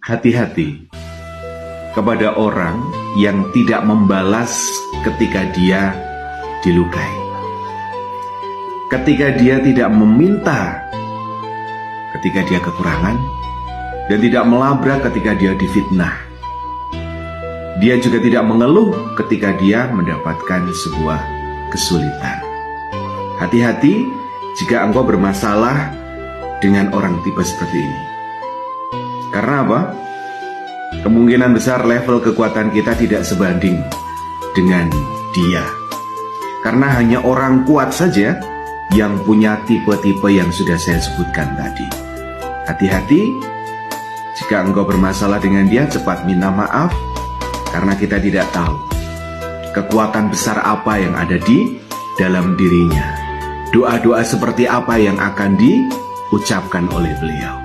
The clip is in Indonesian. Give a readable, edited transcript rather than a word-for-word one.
Hati-hati kepada orang yang tidak membalas ketika dia dilukai, ketika dia tidak meminta ketika dia kekurangan, dan tidak melabrak ketika dia difitnah. Dia juga tidak mengeluh ketika dia mendapatkan sebuah kesulitan. Hati-hati jika engkau bermasalah dengan orang tipe seperti ini. Karena apa? Kemungkinan besar level kekuatan kita tidak sebanding dengan dia. Karena hanya orang kuat saja yang punya tipe-tipe yang sudah saya sebutkan tadi. Hati-hati jika engkau bermasalah dengan dia, cepat minta maaf. Karena kita tidak tahu kekuatan besar apa yang ada di dalam dirinya. Doa-doa seperti apa yang akan diucapkan oleh beliau.